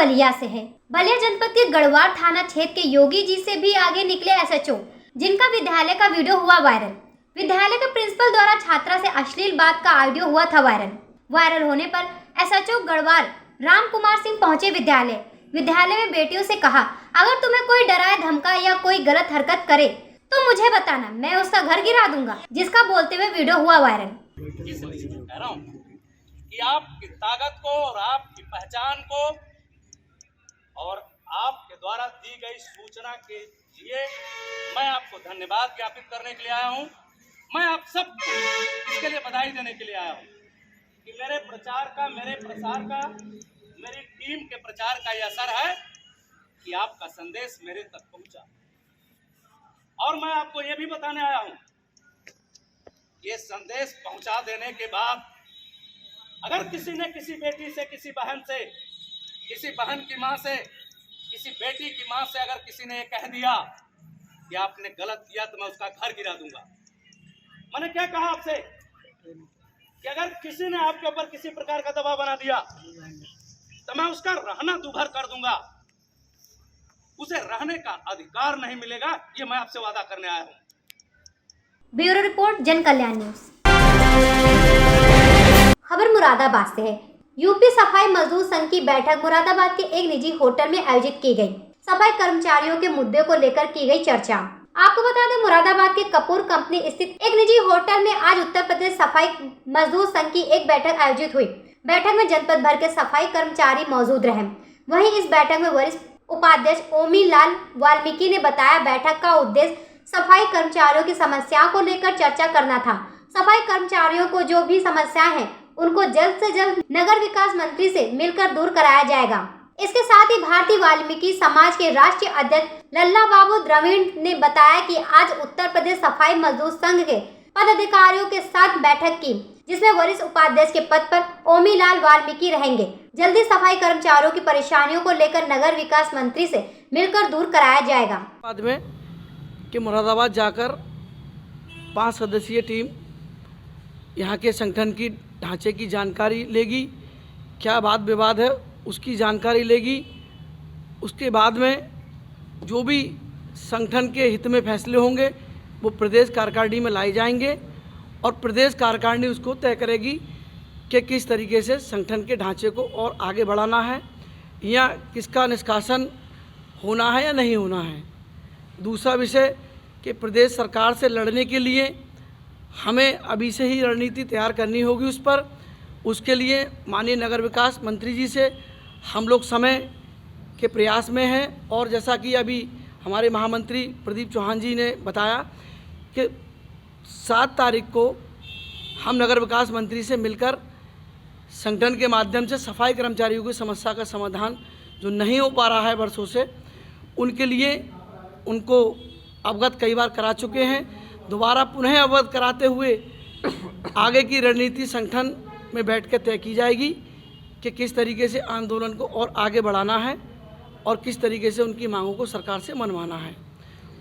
बलिया से है। बलिया जनपद के गढ़वाल थाना क्षेत्र के योगी जी से भी आगे निकले एसएचओ, जिनका विद्यालय का वीडियो हुआ वायरल। विद्यालय के प्रिंसिपल द्वारा छात्रा से अश्लील बात का ऑडियो हुआ था वायरल होने पर एसएचओ गढ़वाल राम कुमार सिंह पहुंचे विद्यालय में बेटियों से कहा, अगर तुम्हें कोई डराए धमकाए या कोई गलत हरकत करे तो मुझे बताना, मैं उसका घर गिरा दूंगा। जिसका बोलते हुए वीडियो हुआ वायरल। कि आपकी ताकत को और आपकी पहचान को और आपके द्वारा दी गई सूचना के लिए मैं आपको धन्यवाद ज्ञापित करने के लिए आया हूं। मैं आप सबको इसके लिए बधाई देने के लिए आया हूं कि मेरे प्रचार का, मेरे प्रसार का, मेरी टीम के प्रचार का यह असर है कि आपका संदेश मेरे तक पहुंचा। और मैं आपको यह भी बताने आया हूं, ये संदेश पहुंचा देने के बाद अगर किसी ने किसी बेटी से, किसी बहन से, किसी बहन की मां से, किसी बेटी की मां से अगर किसी ने ये कह दिया कि आपने गलत किया तो मैं उसका घर गिरा दूंगा। मैंने क्या कहा आपसे कि अगर किसी ने आपके ऊपर किसी प्रकार का दबाव बना दिया तो मैं उसका रहना दूभर कर दूंगा, उसे रहने का अधिकार नहीं मिलेगा। ये मैं आपसे वादा करने आया हूं। ब्यूरो रिपोर्ट, जन कल्याण न्यूज। खबर मुरादाबाद से है। यूपी सफाई मजदूर संघ की बैठक मुरादाबाद के एक निजी होटल में आयोजित की गई। सफाई कर्मचारियों के मुद्दे को लेकर की गई चर्चा। आपको बता दें, मुरादाबाद के कपूर कंपनी स्थित एक निजी होटल में आज उत्तर प्रदेश सफाई मजदूर संघ की एक बैठक आयोजित हुई। बैठक में जनपद भर के सफाई कर्मचारी मौजूद रहे। वहीं इस बैठक में वरिष्ठ उपाध्यक्ष ओमी लाल वाल्मीकि ने बताया, बैठक का उद्देश्य सफाई कर्मचारियों की समस्याओं को लेकर चर्चा करना था। सफाई कर्मचारियों को जो भी समस्याएं हैं उनको जल्द से जल्द नगर विकास मंत्री से मिलकर दूर कराया जाएगा। इसके साथ ही भारतीय वाल्मीकि समाज के राष्ट्रीय अध्यक्ष लल्ला बाबू द्रविड़ ने बताया कि आज उत्तर प्रदेश सफाई मजदूर संघ के पदाधिकारियों के साथ बैठक की, जिसमें वरिष्ठ उपाध्यक्ष के पद पर ओमी लाल वाल्मीकि रहेंगे। जल्दी सफाई कर्मचारियों की परेशानियों को लेकर नगर विकास मंत्री से मिलकर दूर कराया जाएगा। बाद में कि मुरादाबाद जाकर 5 सदस्यीय टीम यहाँ के संगठन की ढांचे की जानकारी लेगी, क्या वाद विवाद है उसकी जानकारी लेगी। उसके बाद में जो भी संगठन के हित में फैसले होंगे वो प्रदेश कार्यकारिणी में लाए जाएंगे और प्रदेश कार्यकारिणी उसको तय करेगी कि किस तरीके से संगठन के ढांचे को और आगे बढ़ाना है या किसका निष्कासन होना है या नहीं होना है। दूसरा विषय कि प्रदेश सरकार से लड़ने के लिए हमें अभी से ही रणनीति तैयार करनी होगी उस पर। उसके लिए माननीय नगर विकास मंत्री जी से हम लोग समय के प्रयास में हैं और जैसा कि अभी हमारे महामंत्री प्रदीप चौहान जी ने बताया कि 7 तारीख को हम नगर विकास मंत्री से मिलकर संगठन के माध्यम से सफाई कर्मचारियों की समस्या का समाधान जो नहीं हो पा रहा है वर्षों से, उनके लिए उनको अवगत कई बार करा चुके हैं। दोबारा पुनः अवगत कराते हुए आगे की रणनीति संगठन में बैठ कर तय की जाएगी कि किस तरीके से आंदोलन को और आगे बढ़ाना है और किस तरीके से उनकी मांगों को सरकार से मनवाना है।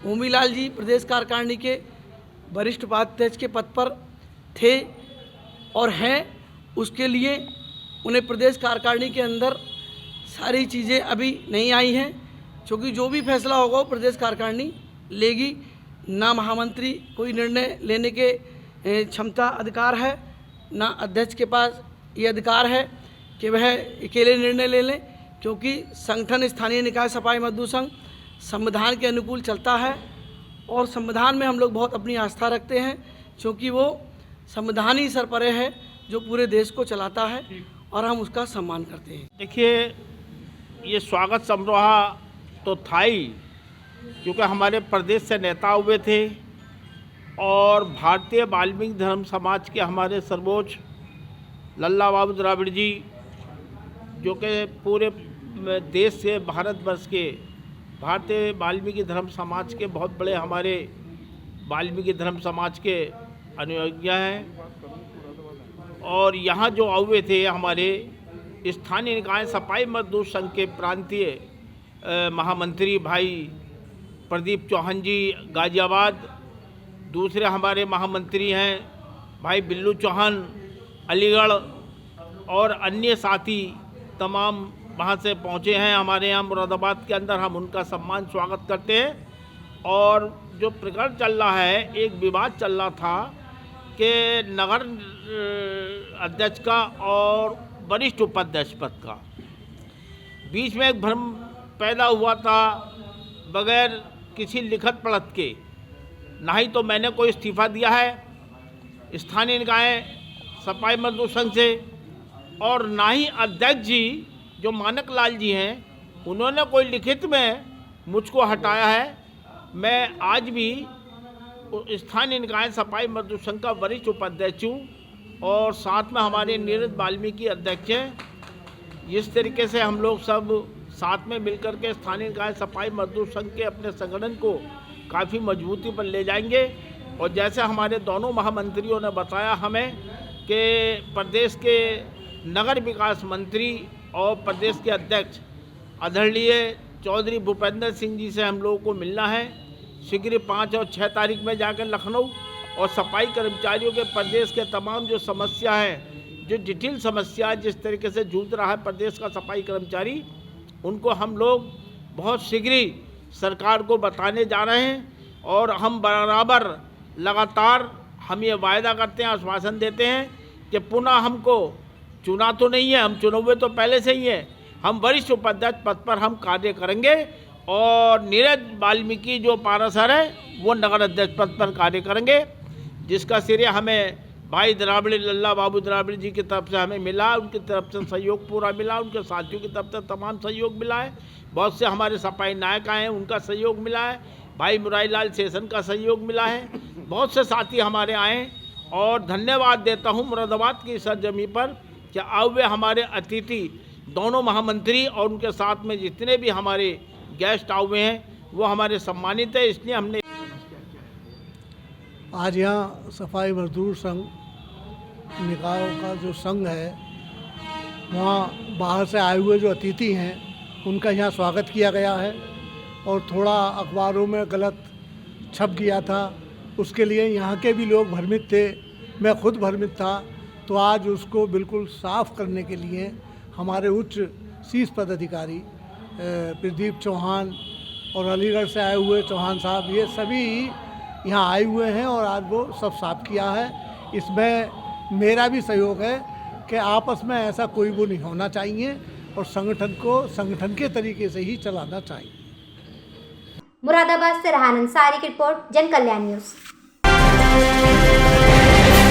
ओमी लाल जी प्रदेश कार्यकारिणी के वरिष्ठ उपाध्यक्ष के पद पर थे और हैं, उसके लिए उन्हें प्रदेश कार्यकारिणी के अंदर सारी चीज़ें अभी नहीं आई हैं, क्योंकि जो भी फैसला होगा वो प्रदेश कार्यकारिणी लेगी। ना महामंत्री कोई निर्णय लेने के क्षमता अधिकार है, ना अध्यक्ष के पास ये अधिकार है कि वह अकेले निर्णय ले लें, क्योंकि संगठन स्थानीय निकाय सफाई मजदूर संघ संविधान के अनुकूल चलता है और संविधान में हम लोग बहुत अपनी आस्था रखते हैं, क्योंकि वो संविधान ही सरपरे है जो पूरे देश को चलाता है और हम उसका सम्मान करते हैं। देखिए, ये स्वागत समारोह तो था ही, क्योंकि हमारे प्रदेश से नेता हुए थे और भारतीय वाल्मीकि धर्म समाज के हमारे सर्वोच्च लल्ला बाबू द्रविड़ जी, जो कि पूरे देश से भारतवर्ष के भारतीय वाल्मीकि धर्म समाज के बहुत बड़े हमारे वाल्मीकि धर्म समाज के अनुयायी हैं। और यहाँ जो आए थे हमारे स्थानीय निकाय सफाई मजदूर संघ के प्रांतीय महामंत्री भाई प्रदीप चौहान जी गाजियाबाद, दूसरे हमारे महामंत्री हैं भाई बिल्लू चौहान अलीगढ़ और अन्य साथी तमाम वहाँ से पहुँचे हैं हमारे यहाँ मुरादाबाद के अंदर, हम उनका सम्मान स्वागत करते हैं। और जो प्रकरण चल रहा है, एक विवाद चल रहा था कि नगर अध्यक्ष का और वरिष्ठ उपाध्यक्ष पद का, बीच में एक भ्रम पैदा हुआ था बगैर किसी लिखत पढ़त के। ना ही तो मैंने कोई इस्तीफ़ा दिया है स्थानीय निकाय सफाई मजदूर संघ से, और ना ही अध्यक्ष जी जो मानक लाल जी हैं उन्होंने कोई लिखित में मुझको हटाया है। मैं आज भी स्थानीय निकाय सफाई मजदूर संघ का वरिष्ठ उपाध्यक्ष हूँ और साथ में हमारे नीरज वाल्मीकि अध्यक्ष हैं। इस तरीके से हम लोग सब साथ में मिलकर के स्थानीय निकाय सफाई मजदूर संघ के अपने संगठन को काफ़ी मजबूती पर ले जाएंगे। और जैसे हमारे दोनों महामंत्रियों ने बताया हमें कि प्रदेश के नगर विकास मंत्री और प्रदेश के अध्यक्ष आदरणीय चौधरी भूपेंद्र सिंह जी से हम लोगों को मिलना है शीघ्र 5 और 6 तारीख में जाकर लखनऊ। और सफाई कर्मचारियों के प्रदेश के तमाम जो समस्या है, जो जटिल समस्या है, जिस तरीके से जूझ रहा है प्रदेश का सफाई कर्मचारी, उनको हम लोग बहुत शीघ्र ही सरकार को बताने जा रहे हैं। और हम बराबर लगातार हम ये वायदा करते हैं, आश्वासन देते हैं कि पुनः हमको चुना तो नहीं है, हम चुने हुए तो पहले से ही हैं, हम वरिष्ठ उपाध्यक्ष पद पर हम कार्य करेंगे। और नीरज वाल्मीकि जो पारासर है वो नगर अध्यक्ष पद पर कार्य करेंगे, जिसका श्रेय हमें भाई द्राविड़ लल्ला बाबू द्राविड़ जी की तरफ से हमें मिला, उनकी तरफ से सहयोग पूरा मिला, उनके साथियों की तरफ से तमाम सहयोग मिला है। बहुत से हमारे सफाई नायक आए हैं, उनका सहयोग मिला है, भाई मुरारी लाल शेषन का सहयोग मिला है, बहुत से साथी हमारे आए। और धन्यवाद देता हूँ मुरादाबाद की सरजमी पर कि आओ वे हमारे अतिथि दोनों महामंत्री और उनके साथ में जितने भी हमारे गेस्ट आए हुए हैं वो हमारे सम्मानित है। इसलिए हमने आज यहाँ सफाई मजदूर संघ निकायों का जो संघ है, वहाँ बाहर से आए हुए जो अतिथि हैं उनका यहाँ स्वागत किया गया है। और थोड़ा अखबारों में गलत छप गया था, उसके लिए यहाँ के भी लोग भ्रमित थे, मैं खुद भ्रमित था। तो आज उसको बिल्कुल साफ करने के लिए हमारे उच्च शीर्ष पदाधिकारी प्रदीप चौहान और अलीगढ़ से आए हुए चौहान साहब, ये सभी यहाँ आए हुए हैं और आज वो सब साफ किया है। इसमें मेरा भी सहयोग है कि आपस में ऐसा कोई वो नहीं होना चाहिए और संगठन को संगठन के तरीके से ही चलाना चाहिए। मुरादाबाद से रहान अंसारी की रिपोर्ट, जन कल्याण न्यूज।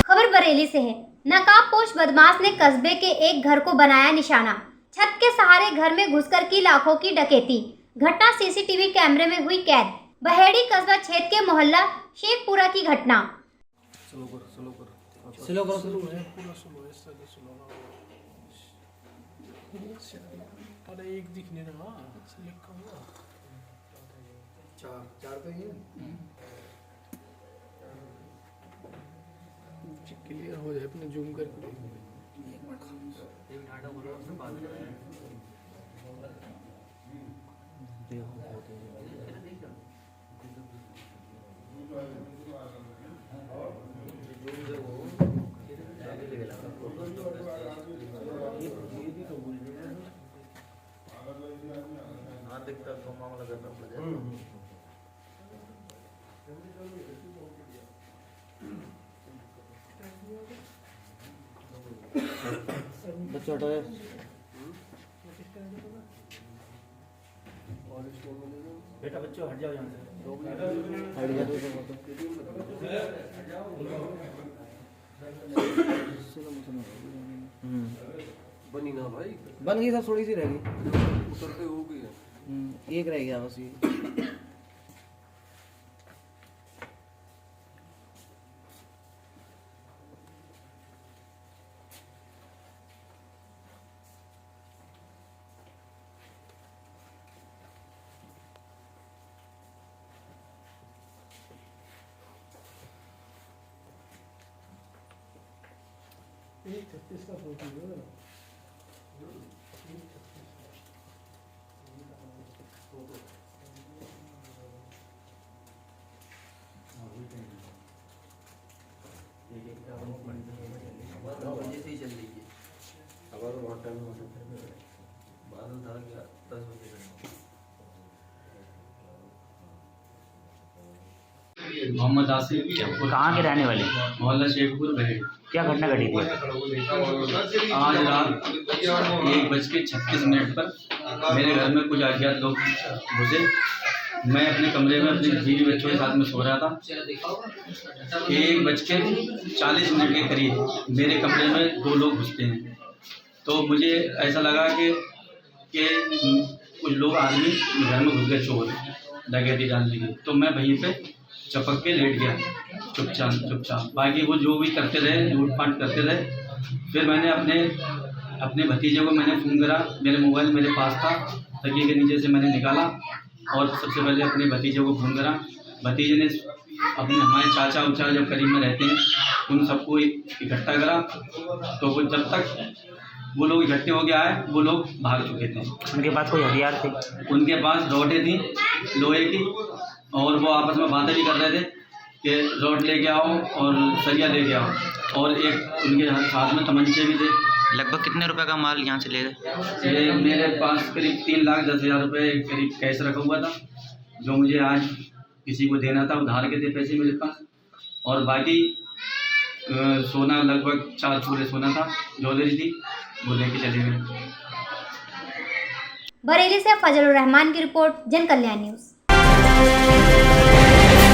खबर बरेली से है। नकाबपोश बदमाश ने कस्बे के एक घर को बनाया निशाना, छत के सहारे घर में घुसकर की लाखों की डकैती। घटना सीसीटीवी कैमरे में हुई कैद। बहेड़ी कस्बा क्षेत्र के मोहल्ला शेखपुरा की घटना। क्लियर हो जाए अपने जूम करके। बच्चा हटाया बेटा, बच्चों हट जाओ यहाँ से, हट बनी ना भाई, बन गई, सब थोड़ी सी रह गई, उतरते हो गई, एक रह गया बस ये। जैसे ही चल रही है, अब बहुत टाइम हो सकता है। साधन था कि 10 बजे करना। मोहम्मद आसिफ, कहाँ के रहने वाले? मोहल्ला शेखपुर बहेड़। क्या घटना घटी थी? आज रात 1:36 पर मेरे घर में कुछ अज्ञात लोग घुसे। मैं अपने कमरे में अपने बीवी बच्चों के साथ में सो रहा था। 1:40 के करीब मेरे कमरे में 2 लोग घुसते हैं, तो मुझे ऐसा लगा कि कुछ लोग आदमी घर में घुस गए, चोर डकैती डालने के। तो मैं वहीं पे चपक के लेट गया चुपचाप। बाकी वो जो भी करते रहे, लूटपाट करते रहे। फिर मैंने अपने भतीजे को मैंने फ़ोन करा। मेरे मोबाइल मेरे पास था, तकिए के नीचे से मैंने निकाला और सबसे पहले अपने भतीजे को फ़ोन करा। भतीजे ने अपने हमारे चाचा उचा जब करीब में रहते हैं उन सबको इकट्ठा करा। तो वो जब तक वो लोग इकट्ठे हो के आए, वो लोग भाग चुके थे। उनके पास कोई हथियार थे? उनके पास रॉडें थी लोहे की, और वो आपस में बातें भी कर रहे थे कि रॉड लेके आओ और सरिया लेके आओ, और एक उनके हाथ में तमंचे भी थे। लगभग कितने रुपए का माल यहाँ से ले गए? ये मेरे पास करीब 3,10,000 रुपये करीब कैश रखा हुआ था, जो मुझे आज किसी को देना था। उधार के थे पैसे मेरे पास, और बाकी सोना लगभग 4 तोले सोना था, ज्वेलरी थी, वो लेके चले गए। बरेली से फजलुर रहमान की रिपोर्ट, जन कल्याण न्यूज।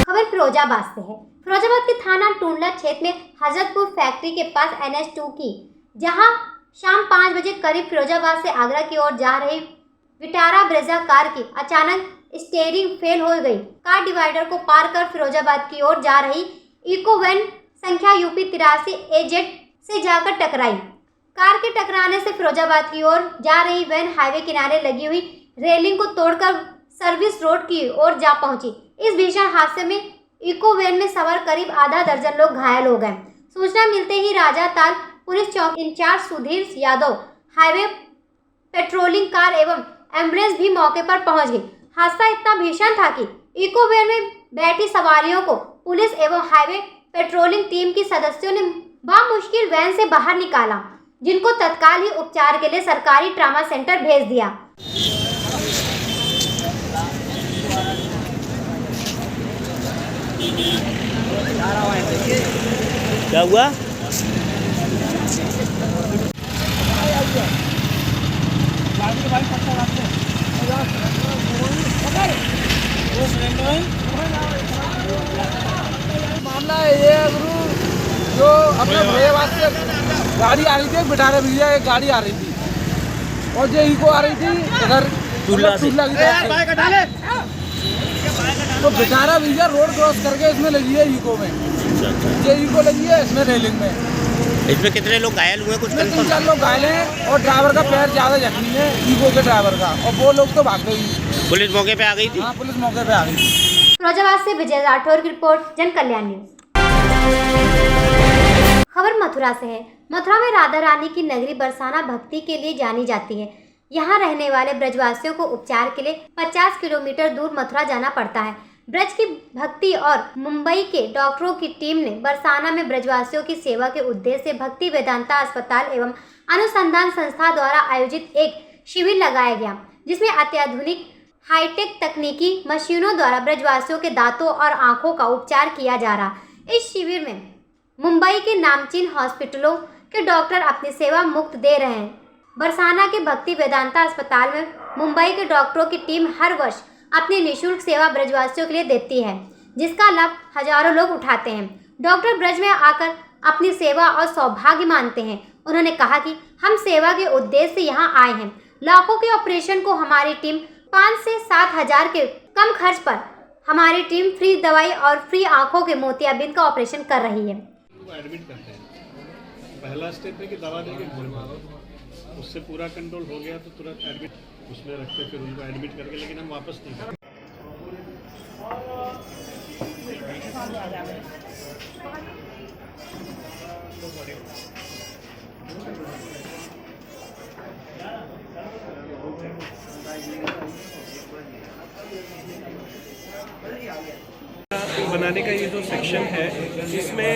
खबर फिरोजाबाद से है। फिरोजाबाद के थाना टूंडला क्षेत्र में हजरतपुर फैक्ट्री के पास NH2 की जहां शाम 5 बजे करीब फिरोजाबाद से आगरा की ओर जा रही विटारा ब्रेजा कार की अचानक स्टीयरिंग फेल हो गई। कार डिवाइडर को पार कर फिरोजाबाद की ओर जा रही इको वैन संख्या UP 83 AZ से जाकर टकराई। कार के टकराने से फिरोजाबाद की ओर जा रही वैन हाईवे किनारे लगी हुई रेलिंग को तोड़कर सर्विस रोड की ओर जा पहुंची। इस भीषण हादसे में इको वैन में सवार करीब आधा दर्जन लोग घायल हो गए। सूचना मिलते ही राजाताल पुलिस चौकी incharge Sudhir Yadav, highway patrolling car एवं एम्बुलेंस भी मौके पर पहुंच गई। हादसा इतना भीषण था कि इको वैन में बैठी सवारियों को पुलिस एवं हाईवे पेट्रोलिंग टीम की सदस्यों ने बामुश्किल वैन से बाहर निकाला, जिनको तत्काल ही उपचार के लिए सरकारी ट्रामा सेंटर भेज दिया। क्या हुआ? मामला ये है गुरु, जो अपने भैयाबाद से गाड़ी आ रही थी, बिठारे भैया एक गाड़ी आ रही थी, और जो इको आ रही थी इधर टूला की तरफ। तो बिठारा भैया रोड क्रॉस करके इसमें लगी है इको में, ये इको लगी है इसमें रेलिंग में। इसमें कितने लोग घायल हुए? कुछ 3-4 लोग घायल हैं, और ड्राइवर का पैर ज़्यादा जख्मी है, इको के ड्राइवर का, और वो लोग तो भाग गई। पुलिस मौके पे आ गई थी? हाँ, पुलिस मौके पे आ गई। फिरोजाबाद से विजय राठौर की रिपोर्ट, जन कल्याण न्यूज। खबर मथुरा से है। मथुरा में राधा रानी की नगरी बरसाना भक्ति के लिए जानी जाती है। यहाँ रहने वाले ब्रजवासियों को उपचार के लिए 50 किलोमीटर दूर मथुरा जाना पड़ता है। ब्रज की भक्ति और मुंबई के डॉक्टरों की टीम ने बरसाना में ब्रजवासियों की सेवा के उद्देश्य से भक्ति वेदांता अस्पताल एवं अनुसंधान संस्था द्वारा आयोजित एक शिविर लगाया गया, जिसमें अत्याधुनिक हाईटेक तकनीकी मशीनों द्वारा ब्रजवासियों के दांतों और आंखों का उपचार किया जा रहा। इस शिविर में मुंबई के नामचीन हॉस्पिटलों के डॉक्टर अपनी सेवा मुफ्त दे रहे हैं। बरसाना के भक्ति वेदांता अस्पताल में मुंबई के डॉक्टरों की टीम हर वर्ष अपनी निःशुल्क सेवा ब्रजवासियों के लिए देती है, जिसका लाभ हजारों लोग उठाते हैं। डॉक्टर ब्रज में आकर अपनी सेवा और सौभाग्य मानते हैं। उन्होंने कहा कि हम सेवा के उद्देश्य से यहाँ आए हैं। लाखों के ऑपरेशन को हमारी टीम 5 से 7 हजार के कम खर्च पर हमारी टीम फ्री दवाई और फ्री आंखों के मोतियाबिंद का ऑपरेशन कर रही है। एडमिट करते हैं। पहला स्टेप है कि दवा देके घर में आओ, उससे पूरा कंट्रोल हो गया तो तुरंत एडमिट उसमें रखते, फिर उनको एडमिट करके, लेकिन हम वापस नहीं करते। बनाने का ये जो सेक्शन है, इसमें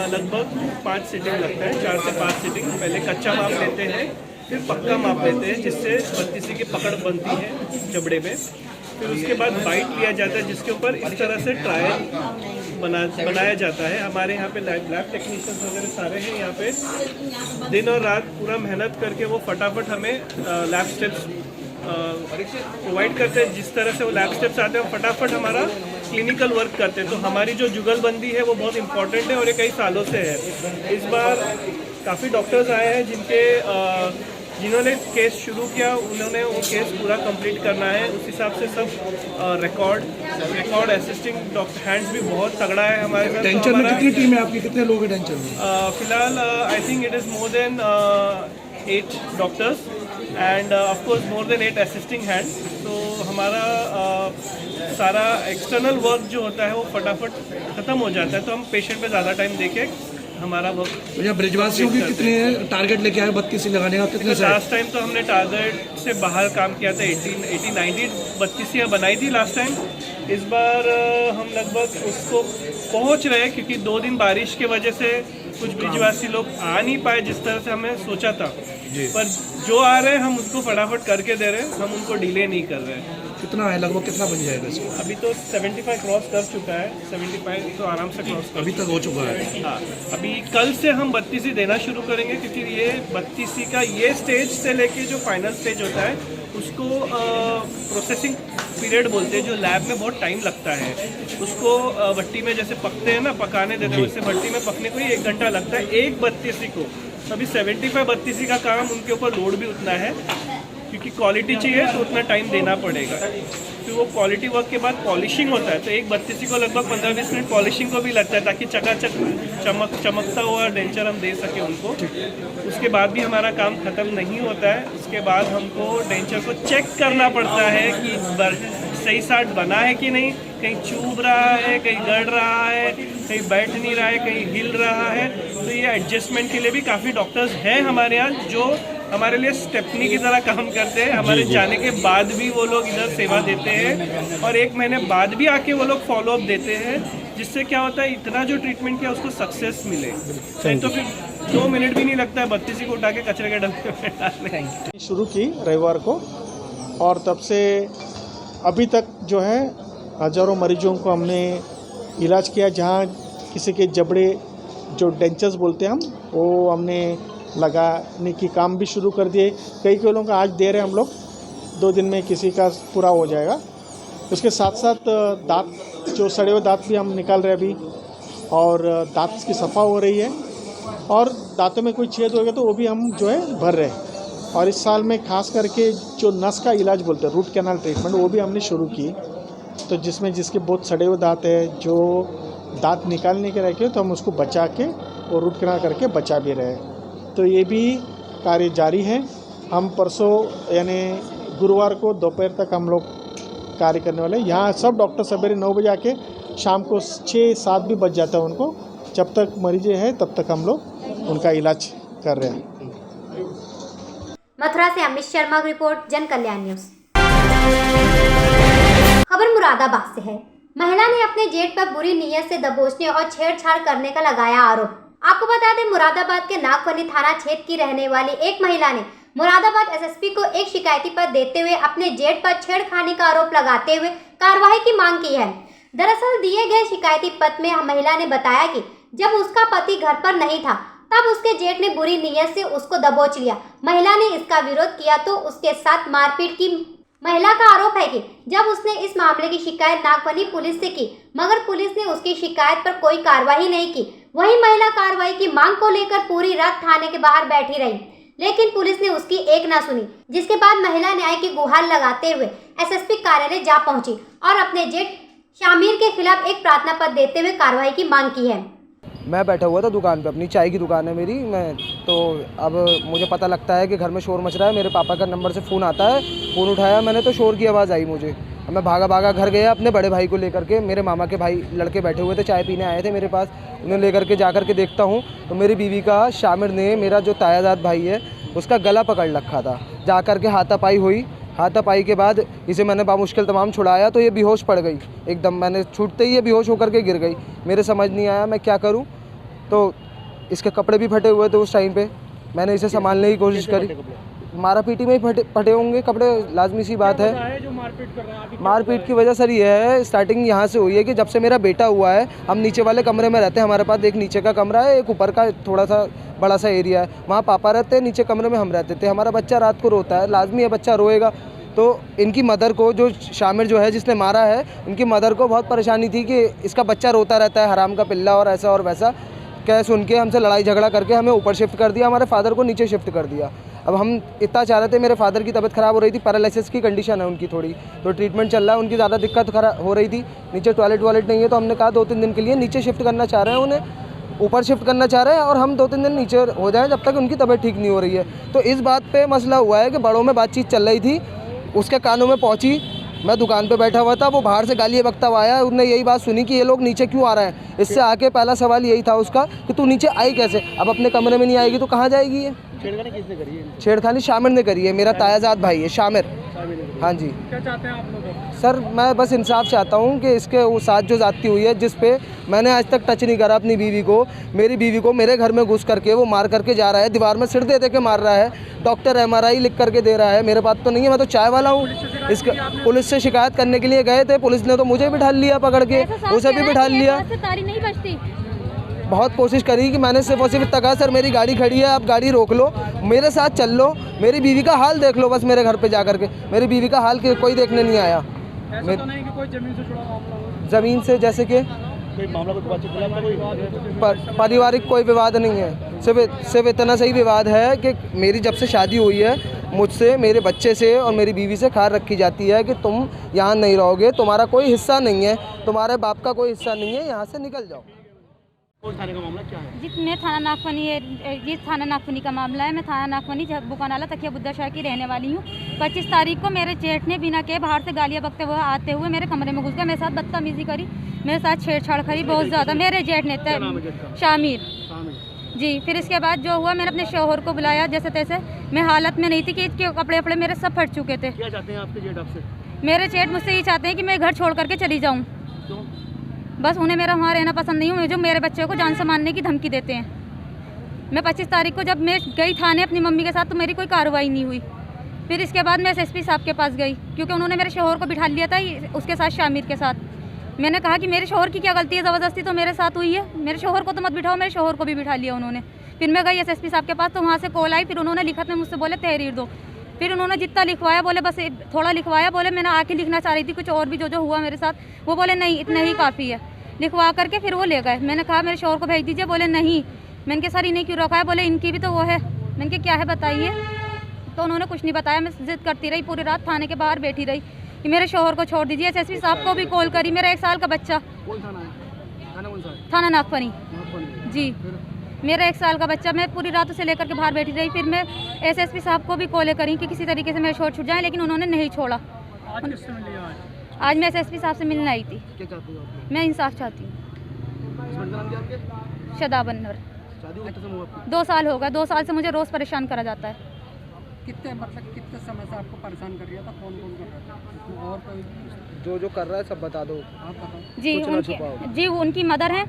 लगभग 5 सीटिंग लगता है, 4 से 5 सीटिंग। पहले कच्चा माल लेते हैं, फिर पक्का माप लेते हैं जिससे 32 की पकड़ बनती है चमड़े में। फिर उसके बाद बाइट लिया जाता है जिसके ऊपर इस तरह से ट्रायल बनाया जाता है। हमारे यहाँ पे लैब टेक्नीशियंस वगैरह सारे हैं यहाँ पे, दिन और रात पूरा मेहनत करके वो फटाफट हमें लैब स्टेप्स प्रोवाइड करते हैं। जिस तरह से वो लैब स्टेप्स आते हैं फटाफट हमारा क्लिनिकल वर्क करते हैं। तो हमारी जो जुगलबंदी है वो बहुत इंपॉर्टेंट है और ये कई सालों से है। इस बार काफ़ी डॉक्टर्स आए हैं जिन्होंने केस शुरू किया, उन्होंने वो केस पूरा कंप्लीट करना है। उस हिसाब से सब रिकॉर्ड असिस्टिंग डॉक्टर हैंड्स भी बहुत तगड़ा है हमारे साथ। टेंशन में कितनी टीम है आपकी, कितने लोग हैं टेंशन में? फिलहाल I think it is more than 8 doctors end of course more than 8 assisting hands. तो हमारा सारा एक्सटर्नल वर्क जो होता है वो फटाफट ख़त्म हो जाता है, तो हम पेशेंट पे ज़्यादा टाइम देके हमारा वर्क। भैया ब्रिजवासियों की कितने टारगेट लेके आए 32 लगाने का, कितने? लास्ट टाइम तो हमने टारगेट से बाहर काम किया था, 80-90 32 बनाई थी लास्ट टाइम। इस बार हम लगभग उसको पहुंच रहे हैं क्योंकि 2 दिन बारिश के वजह से कुछ ब्रिजवासी लोग आ नहीं पाए जिस तरह से हमें सोचा था। पर जो आ रहे हैं हम उसको फटाफट करके दे रहे हैं, हम उनको डिले नहीं कर रहे हैं। कितना है लगभग, कितना बन जाएगा इसको? अभी तो 75 क्रॉस कर चुका है, 75 तो आराम से क्रॉस अभी तक हो चुका है। हाँ, अभी कल से हम 32 देना शुरू करेंगे क्योंकि ये 32 का ये स्टेज से लेके जो फाइनल स्टेज होता है उसको प्रोसेसिंग पीरियड बोलते हैं, जो लैब में बहुत टाइम लगता है। उसको भट्टी में जैसे पकते हैं ना, पकाने देते हैं, उससे भट्टी में पकने को ही 1 घंटा लगता है एक 32 को। अभी 75 32 का काम उनके ऊपर लोड भी उतना है क्योंकि क्वालिटी चाहिए तो उतना टाइम देना पड़ेगा। फिर वो क्वालिटी वर्क के बाद पॉलिशिंग होता है, तो एक 32 को लगभग 15-20 मिनट पॉलिशिंग को भी लगता है ताकि चकाचक चमकता हुआ डेंचर हम दे सके उनको। उसके बाद भी हमारा काम ख़त्म नहीं होता है। उसके बाद हमको डेंचर को चेक करना पड़ता है कि सही साट बना है कि नहीं, कहीं चूब रहा है, कहीं गड़ रहा है, कहीं बैठ नहीं रहा है, कहीं हिल रहा है। तो ये एडजस्टमेंट के लिए भी काफ़ी डॉक्टर्स हैं हमारे यहाँ जो हमारे लिए स्टेपनी की तरह काम करते हैं। हमारे जाने के बाद भी वो लोग इधर सेवा देते हैं और 1 महीने बाद भी आके वो लोग फॉलोअप देते हैं, जिससे क्या होता है इतना जो ट्रीटमेंट किया उसको सक्सेस मिले। नहीं तो फिर 2 मिनट भी नहीं लगता है 32 को उठा के कचरे के डब्बे में डालने। शुरू की रविवार को और तब से अभी तक जो है हज़ारों मरीजों को हमने इलाज किया। जहाँ किसी के जबड़े जो डेंचर्स बोलते हैं हम, वो हमने लगाने की काम भी शुरू कर दिए। कई लोगों का आज दे रहे हैं हम लोग, 2 दिन में किसी का पूरा हो जाएगा। उसके साथ साथ दांत जो सड़े हुए दांत भी हम निकाल रहे हैं अभी, और दांत की सफ़ा हो रही है और दांतों में कोई छेद हो गया तो वो भी हम जो है भर रहे हैं। और इस साल में खास करके जो नस का इलाज बोलते हैं, रूट कैनाल ट्रीटमेंट, वो भी हमने शुरू की। तो जिसमें जिसके बहुत सड़े हुए दांत है, जो दांत निकालने के रखे तो हम उसको बचा के और रूट कैनाल करके बचा भी रहे। तो ये भी कार्य जारी है। हम परसों यानी गुरुवार को दोपहर तक हम लोग कार्य करने वाले हैं। यहाँ सब डॉक्टर सवेरे 9 बजे आके शाम को 6-7 भी बज जाता है उनको। जब तक मरीज है तब तक हम लोग उनका इलाज कर रहे हैं। मथुरा से अमित शर्मा की रिपोर्ट, जन कल्याण न्यूज। खबर मुरादाबाद से है। महिला ने अपने जेठ पर बुरी नीयत से दबोचने और छेड़छाड़ करने का लगाया आरोप। आपको बता दें, मुरादाबाद के नागफनी थाना क्षेत्र की रहने वाली एक महिला ने मुरादाबाद एसएसपी को एक शिकायती पत्र देते हुए अपने जेठ पर छेड़खानी का आरोप लगाते हुए कार्रवाई की मांग की है। दरअसल दिए गए शिकायती पत्र में महिला ने बताया कि जब उसका पति घर पर नहीं था तब उसके जेठ ने बुरी नीयत से उसको दबोच लिया। महिला ने इसका विरोध किया तो उसके साथ मारपीट की। महिला का आरोप है कि जब उसने इस मामले की शिकायत नागफनी पुलिस से की, मगर पुलिस ने उसकी शिकायत पर कोई कार्रवाई नहीं की। वहीं महिला कार्रवाई की मांग को लेकर पूरी रात थाने के बाहर बैठी रही, लेकिन पुलिस ने उसकी एक ना सुनी। जिसके बाद महिला न्याय की गुहार लगाते हुए एसएसपी कार्यालय जा पहुंची और अपने जेठ शामिर के खिलाफ एक प्रार्थना पत्र देते हुए कार्रवाई की मांग की है। मैं बैठा हुआ था दुकान पे, अपनी चाय की दुकान है मेरी। मैं तो अब मुझे पता लगता है कि घर में शोर मच रहा है। मेरे पापा का नंबर से फ़ोन आता है, फ़ोन उठाया मैंने तो शोर की आवाज़ आई मुझे। अब मैं भागा घर गया अपने बड़े भाई को लेकर के। मेरे मामा के भाई लड़के बैठे हुए थे, चाय पीने आए थे मेरे पास। उन्हें लेकर के जाकर के देखता हूँ तो मेरी बीवी का शामिर ने, मेरा जो तायाजाद भाई है, उसका गला पकड़ रखा था। जाकर के हाथापाई हुई। हाथापाई के बाद इसे मैंने बामुश्किल तमाम छुड़ाया तो ये बेहोश पड़ गई एकदम। मैंने छूटते ही ये बेहोश होकर के गिर गई। मेरे समझ नहीं आया मैं क्या करूं। तो इसके कपड़े भी फटे हुए थे उस टाइम पे। मैंने इसे संभालने की कोशिश करी। मारा पीटी में ही फटे होंगे कपड़े, लाजमी सी बात है। जो मारपीट कर रहा है मारपीट की वजह सर ये है, स्टार्टिंग यहाँ से हुई है कि जब से मेरा बेटा हुआ है, हम नीचे वाले कमरे में रहते हैं। हमारे पास एक नीचे का कमरा है, एक ऊपर का थोड़ा सा बड़ा सा एरिया है। वहाँ पापा रहते हैं, नीचे कमरे में हम रहते थे। हमारा बच्चा रात को रोता है, लाजमी है बच्चा रोएगा। तो इनकी मदर को, जो शामिर जो है जिसने मारा है, उनकी मदर को बहुत परेशानी थी कि इसका बच्चा रोता रहता है, हराम का पिल्ला और ऐसा और वैसा कह सुन के हमसे लड़ाई झगड़ा करके हमें ऊपर शिफ्ट कर दिया, हमारे फादर को नीचे शिफ्ट कर दिया। अब हम इतना चाह रहे थे, मेरे फादर की तबीयत ख़राब हो रही थी, पैरालिसिस की कंडीशन है उनकी थोड़ी, तो ट्रीटमेंट चल रहा है, उनकी ज़्यादा दिक्कत हो रही थी। नीचे टॉयलेट नहीं है, तो हमने कहा 2-3 दिन के लिए नीचे शिफ्ट करना चाह रहे हैं, उन्हें ऊपर शिफ्ट करना चाह रहे हैं, और हम 2-3 दिन नीचे हो जाएँ जब तक उनकी तबीयत ठीक नहीं हो रही है। तो इस बात पर मसला हुआ है कि बड़ों में बातचीत चल रही थी, उसके कानों में पहुँची। मैं दुकान पे बैठा हुआ था, वो बाहर से गाली बकता हुआ आया, उसने यही बात सुनी कि ये लोग नीचे क्यों आ रहे हैं। इससे आके पहला सवाल यही था उसका कि तू नीचे आई कैसे, अब अपने कमरे में नहीं आएगी तो कहाँ जाएगी। ये छेड़खानी किसने करी है? छेड़खानी शामिर ने करी है, मेरा तायाजाद भाई है शामिर। हाँ जी। क्या चाहते हैं आप लोग? सर मैं बस इंसाफ चाहता हूँ कि इसके वो साथ जो ज़्यादती हुई है, जिस पे मैंने आज तक टच नहीं करा अपनी बीवी को, मेरी बीवी को मेरे घर में घुस करके वो मार करके जा रहा है, दीवार में सिर दे के मार रहा है, डॉक्टर MRI लिख करके दे रहा है। मेरे पास तो नहीं है, मैं तो चाय वाला हूँ। इसका पुलिस से शिकायत करने के लिए गए थे, पुलिस ने तो मुझे बिठा लिया पकड़ के, उसे भी बिठा लिया। बहुत कोशिश करी कि मैंने सिर्फ और सिर्फ इतना कहा, सर मेरी गाड़ी खड़ी है, आप गाड़ी रोक लो, मेरे साथ चल लो, मेरी बीवी का हाल देख लो बस मेरे घर पे जा करके। मेरी बीवी का हाल कोई देखने नहीं आया। ऐसा तो नहीं कि कोई जमीन से जुड़ा मामला हो? ज़मीन से जैसे कि कोई मामला, कोई पारिवारिक कोई विवाद नहीं है, सिर्फ इतना सही विवाद है कि मेरी जब से शादी हुई है, मुझसे, मेरे बच्चे से और मेरी बीवी से खार रखी जाती है कि तुम यहाँ नहीं रहोगे, तुम्हारा कोई हिस्सा नहीं है, तुम्हारे बाप का कोई हिस्सा नहीं है, यहाँ से निकल जाओ। कौन थाने का मामला क्या है? जी मैं थाना नागफनी है, ये थाना नागफनी का मामला है। मैं थाना नागफनी बुकानाला तकिया बुद्धा शाह की रहने वाली हूँ। 25 तारीख को मेरे जेठ ने बिना के बाहर से गालियाँ बकते हुए आते हुए मेरे कमरे में घुस गए, मेरे साथ बदतमीजी करी, मेरे साथ छेड़छाड़ करी बहुत ज़्यादा। मेरे जेठ ने शामिर जी। फिर इसके बाद जो हुआ, मैंने अपने शौहर को बुलाया, जैसे तैसे मैं हालत में नहीं थी कि इसके कपड़े वपड़े मेरे सब फट चुके थे। क्या चाहते हैं आपके जेठ आपसे? मेरे जेठ मुझसे ये चाहते हैं कि मैं घर छोड़ करके चली जाऊँ। बस उन्हें मेरा वहाँ रहना पसंद नहीं हुआ, जो मेरे बच्चे को जान से मारने की धमकी देते हैं। मैं 25 तारीख को जब मैं गई थाने अपनी मम्मी के साथ, तो मेरी कोई कार्रवाई नहीं हुई। फिर इसके बाद मैं SSP साहब के पास गई, क्योंकि उन्होंने मेरे शौहर को बिठा लिया था उसके साथ, शामिर के साथ। मैंने कहा कि मेरे शौहर की क्या गलती है, ज़बरदस्ती तो मेरे साथ हुई है, मेरे शौहर को तो मत बिठाओ। मेरे शौहर को भी बिठा लिया उन्होंने। फिर मैं गई SSP साहब के पास, तो वहाँ से कॉल आई, फिर उन्होंने लिखत में मुझसे बोले तहरीर दो। फिर उन्होंने जितना लिखवाया, बोले बस थोड़ा लिखवाया, बोले मैंने आके लिखना चाह रही थी कुछ और भी जो हुआ मेरे साथ, वो बोले नहीं इतना ही काफ़ी है। लिखवा करके फिर वो ले गए। मैंने कहा मेरे शौहर को भेज दीजिए, बोले नहीं। मैंने कहा सर इन्हें क्यों रखा है, बोले इनकी भी तो वो है। मैंने कहा क्या है बताइए, तो उन्होंने कुछ नहीं बताया। मैं जिद करती रही, पूरी रात थाने के बाहर बैठी रही कि मेरे शौहर को छोड़ दीजिए। SSP साहब को भी कॉल करी, मेरा 1 साल का बच्चा, थाना नागफनी जी, मेरा 1 साल का बच्चा, मैं पूरी रात उसे लेकर के बाहर बैठी रही। फिर मैं SSP साहब को भी कॉल करी कि किसी तरीके से मेरे शौहर छूट जाए, लेकिन उन्होंने नहीं छोड़ा। आज मैं SSP साहब से मिलने आई थी। क्या चाहती हो आप? मैं इंसाफ चाहती हूँ। शदाब अन्वर। 2 साल हो गए, 2 साल से मुझे रोज़ परेशान करा जाता है। कितने समय से आपको परेशान कर रहा था? कौन कर रहा था? और कोई जो कर रहा है सब बता दो आप बताओ। जी उनकी मदर हैं,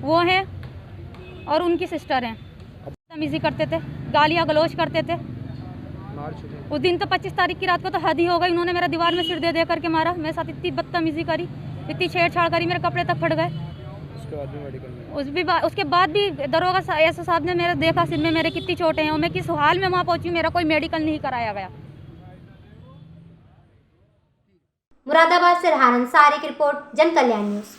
वो हैं, और उनकी सिस्टर हैं। बदतमीजी करते थे, गालियाँ गलौज करते थे। उस दिन तो 25 तारीख की रात को तो हद ही हो गई। उन्होंने मेरा दीवार में सिर दे करके मारा, मेरे साथ इतनी बदतमीजी करी, इतनी छेड़छाड़ करी, मेरे कपड़े तक फट गए। उसके बाद भी दरोगा SO साहब ने मेरा देखा सिर में मेरे कितनी चोटें हैं, और मैं किस हाल में वहाँ पहुँची, मेरा कोई मेडिकल नहीं कराया गया। मुरादाबाद से रहान अंसारी की रिपोर्ट, जन कल्याण न्यूज।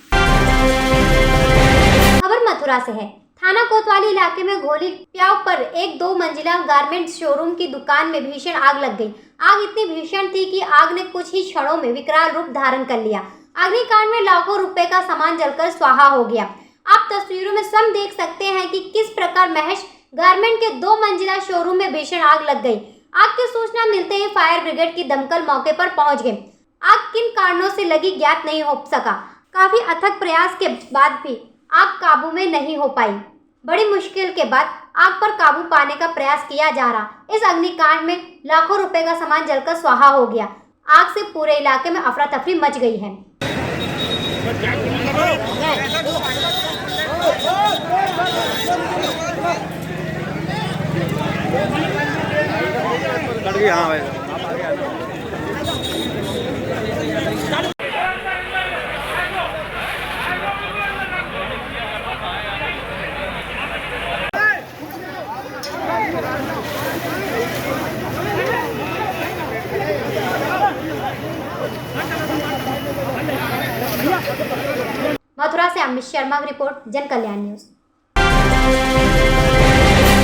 खबर मथुरा से है। थाना कोतवाली इलाके में घोली प्याव पर एक 2 मंजिला गारमेंट शोरूम की दुकान में भीषण आग लग गई। आग इतनी भीषण थी कि आग ने कुछ ही क्षणों में विकराल रूप धारण कर लिया। अग्निकांड में लाखों रुपए का सामान जलकर स्वाहा हो गया। आप तस्वीरों में स्वयं देख सकते हैं कि किस प्रकार महज गारमेंट के 2 मंजिला शोरूम में भीषण आग लग गई। आग की सूचना मिलते ही फायर ब्रिगेड की दमकल मौके पर पहुंच गए। आग किन कारणों से लगी ज्ञात नहीं हो सका। काफी अथक प्रयास के बाद भी आग काबू में नहीं हो पाई। बड़ी मुश्किल के बाद आग पर काबू पाने का प्रयास किया जा रहा। इस अग्निकांड में लाखों रुपए का सामान जलकर स्वाहा हो गया। आग से पूरे इलाके में अफरा तफरी मच गई है। कट गई। हाँ भाई आप आगे आना। मथुरा से अमित शर्मा की रिपोर्ट, जन कल्याण न्यूज।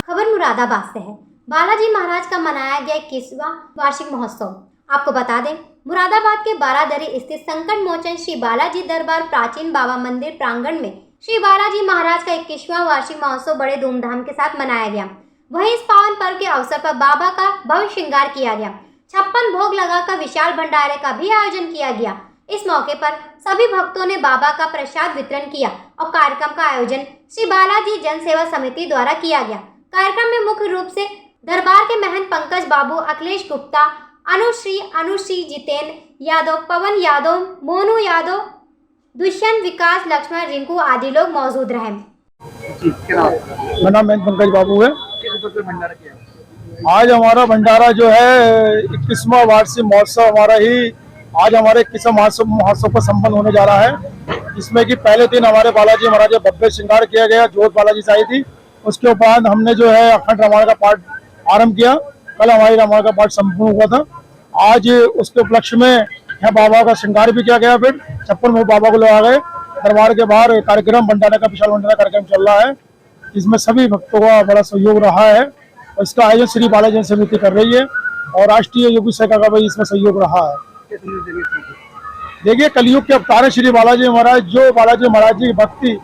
खबर मुरादाबाद से है। बालाजी महाराज का मनाया गया 21वां वार्षिक महोत्सव। आपको बता दें, मुरादाबाद के बारादरी स्थित संकट मोचन श्री बालाजी दरबार प्राचीन बाबा मंदिर प्रांगण में श्री बालाजी महाराज का 21वां वार्षिक महोत्सव बड़े धूमधाम के साथ मनाया गया। वहीं इस पावन पर्व के अवसर पर बाबा का भव्य श्रृंगार किया गया। 56 भोग लगाकर विशाल भंडारे का भी आयोजन किया गया। इस मौके पर सभी भक्तों ने बाबा का प्रसाद वितरण किया और कार्यक्रम का आयोजन श्री बालाजी जन सेवा समिति द्वारा किया गया। कार्यक्रम में मुख्य रूप से दरबार के महंत पंकज बाबू, अखिलेश गुप्ता, अनुश्री, जितेंद्र यादव, पवन यादव, मोनू यादव, दुष्यंत, विकास, लक्ष्मण, रिंकू आदि लोग मौजूद रहे। मेरा नाम महंत पंकज बाबू है। आज हमारा भंडारा जो है 21वां वार्षिक महोत्सव हमारा ही आज हमारे 21वां महोत्सव पर संपन्न होने जा रहा है। इसमें कि पहले दिन हमारे बालाजी महाराज का भव्य श्रृंगार किया गया, जोत बालाजी से आई थी। उसके उपरांत हमने जो है अखंड रामायण का पाठ आरंभ किया। कल हमारी रामायण का पाठ संपूर्ण हुआ था। आज उसके उपलक्ष्य में यहाँ बाबा का श्रृंगार भी किया गया। फिर 56 भोग बाबा को लगा गए। दरबार के बाहर कार्यक्रम भंडारा का विशाल भंडारा कार्यक्रम चल रहा है। इसमें सभी भक्तों का बड़ा सहयोग रहा है और इसका आयोजन श्री बालाजी समिति कर रही है और राष्ट्रीय योगी शाखा का भी इसमें सहयोग रहा है। देखिए, कलयुग के अवतार है श्री बालाजी महाराज। जो बालाजी महाराज जी की भक्ति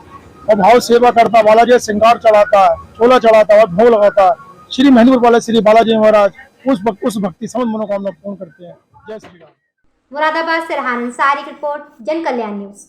और भाव सेवा करता, बालाजी श्रृंगार चढ़ाता है, छोला चढ़ाता है, भोग लगाता है, श्री महेंद्रपुर वाले श्री बालाजी महाराज उस भक्ति समस्त मनोकामना पूर्ण करते हैं। जय श्री राम। मुरादाबाद से रहान अंसारी की रिपोर्ट, जन कल्याण न्यूज।